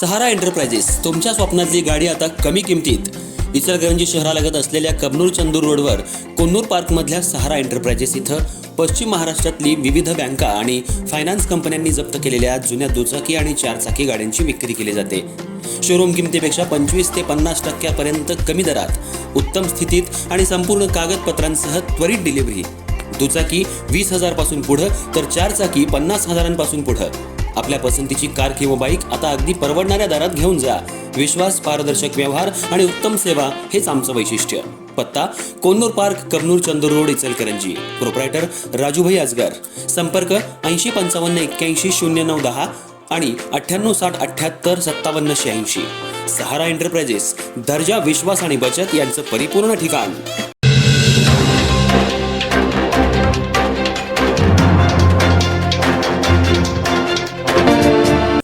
सहारा enterprises तुमच्या स्वप्नातली गाडी आता कमी किमतीत. इचलकरंजी शहरालगत असलेल्या कबनूर चंदूर रोडवर कोन्नूर पार्कमधल्या सहारा एंटरप्राइजेस इथं पश्चिम महाराष्ट्रातली विविध बँका आणि फायनान्स कंपन्यांनी जप्त केलेल्या जुन्या दुचाकी आणि चारचाकी गाड्यांची विक्री केली जाते. शोरूम किमतीपेक्षा 25 ते 50% कमी दरात, उत्तम स्थितीत आणि संपूर्ण कागदपत्रांसह त्वरित डिलिव्हरी. दुचाकी 20,000 पासून पुढे तर चारचाकी 50,000 पुढे. आपल्या पसंतीची कार किंवा बाईक आता अगदी परवडणाऱ्या दरात घेऊन जा. विश्वास, पारदर्शक व्यवहार आणि उत्तम सेवा हेच आमचं वैशिष्ट्य. पत्ता Konnur park, Kabnur Chandur road, Ichalkaranji. Proprietor Rajubhai Ajgar. संपर्क 8055810910 आणि 9860785786. सहारा एंटरप्राइजेस, दर्जा, विश्वास आणि बचत यांचं परिपूर्ण ठिकाण.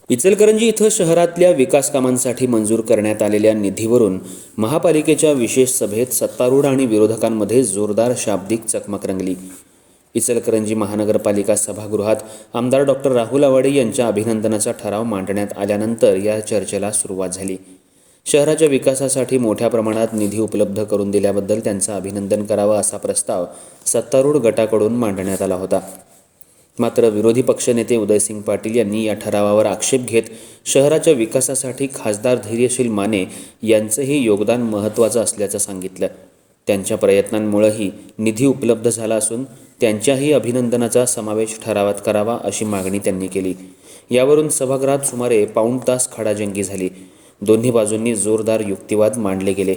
इचलकरंजी इथं शहरातल्या विकास कामांसाठी मंजूर करण्यात आलेल्या निधीवरून महापालिकेच्या विशेष सभेत सत्तारूढ आणि विरोधकांमध्ये जोरदार शाब्दिक चकमक रंगली. इचलकरंजी महानगरपालिका सभागृहात आमदार डॉक्टर राहुल आवाडे यांच्या अभिनंदनाचा ठराव मांडण्यात आल्यानंतर या चर्चेला सुरुवात झाली. शहराच्या विकासासाठी मोठ्या प्रमाणात निधी उपलब्ध करून दिल्याबद्दल त्यांचं अभिनंदन करावं असा प्रस्ताव सत्तारूढ गटाकडून मांडण्यात आला होता. मात्र विरोधी पक्षनेते उदयसिंग पाटील यांनी या ठरावावर आक्षेप घेत शहराच्या विकासासाठी खासदार धैर्यशील माने यांचंही योगदान महत्त्वाचं असल्याचं सांगितलं. त्यांच्या प्रयत्नांमुळेही निधी उपलब्ध झाला असून त्यांच्याही अभिनंदनाचा समावेश ठरावात करावा अशी मागणी त्यांनी केली. यावरून सभागृहात सुमारे पाऊण तास खडाजंगी झाली. दोन्ही बाजूंनी जोरदार युक्तिवाद मांडले गेले.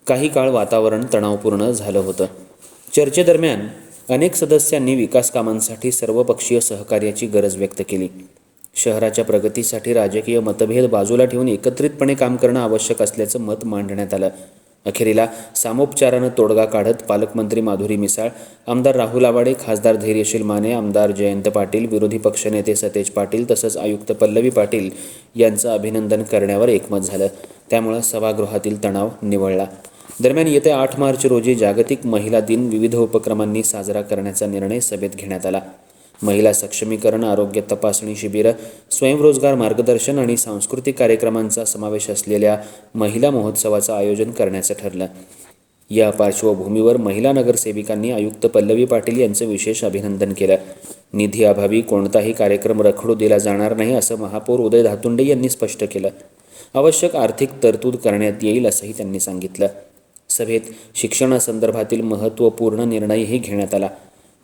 काही काळ वातावरण तणावपूर्ण झालं होतं. चर्चेदरम्यान अनेक सदस्यांनी विकास कामांसाठी सर्वपक्षीय सहकार्याची गरज व्यक्त केली. शहराच्या प्रगतीसाठी राजकीय मतभेद बाजूला ठेवून एकत्रितपणे काम करणं आवश्यक असल्याचं मत मांडण्यात आलं. अखेरीला सामोपचारानं तोडगा काढत पालकमंत्री माधुरी मिसाळ, आमदार राहुल आवाडे, खासदार धैर्यशील माने, आमदार जयंत पाटील, विरोधी पक्षनेते सतेज पाटील तसंच आयुक्त पल्लवी पाटील यांचं अभिनंदन करण्यावर एकमत झालं. त्यामुळे सभागृहातील तणाव निवळला. दरम्यान येत्या 8 मार्च रोजी जागतिक महिला दिन विविध उपक्रमांनी साजरा करण्याचा निर्णय सभेत घेण्यात आला. महिला सक्षमीकरण, आरोग्य तपासणी शिबिरं, स्वयंरोजगार मार्गदर्शन आणि सांस्कृतिक कार्यक्रमांचा समावेश असलेल्या महिला महोत्सवाचं आयोजन करण्याचं ठरलं. या पार्श्वभूमीवर महिला नगरसेविकांनी आयुक्त पल्लवी पाटील यांचं विशेष अभिनंदन केलं. निधी अभावी कोणताही कार्यक्रम रखडू दिला जाणार नाही असं महापौर उदय धातुंडे यांनी स्पष्ट केलं. आवश्यक आर्थिक तरतूद करण्यात येईल असंही त्यांनी सांगितलं. सभेत शिक्षणासंदर्भातील महत्त्वपूर्ण निर्णयही घेण्यात आला.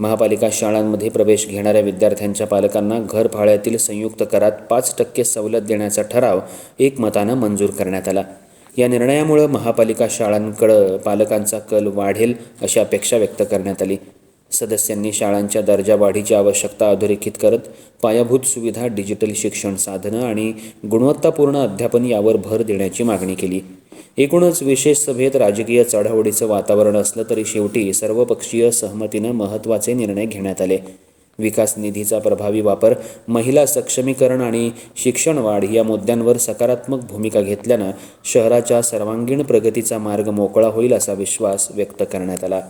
महापालिका शाळांमध्ये प्रवेश घेणाऱ्या विद्यार्थ्यांच्या पालकांना घरफाळ्यातील संयुक्त करात 5% सवलत देण्याचा ठराव एकमतानं मंजूर करण्यात आला. या निर्णयामुळे महापालिका शाळांकडे पालकांचा कल वाढेल अशी अपेक्षा व्यक्त करण्यात आली. सदस्यांनी शाळांच्या दर्जा वाढीची आवश्यकता अधोरेखित करत पायाभूत सुविधा, डिजिटल शिक्षण साधनं आणि गुणवत्तापूर्ण अध्यापन यावर भर देण्याची मागणी केली. एकूणच विशेष सभेत राजकीय चढाओढीचं वातावरण असलं तरी शेवटी सर्वपक्षीय सहमतीनं महत्त्वाचे निर्णय घेण्यात आले. विकास निधीचा प्रभावी वापर, महिला सक्षमीकरण आणि शिक्षण वाढ या मुद्द्यांवर सकारात्मक भूमिका घेतल्यानं शहराच्या सर्वांगीण प्रगतीचा मार्ग मोकळा होईल असा विश्वास व्यक्त करण्यात आला.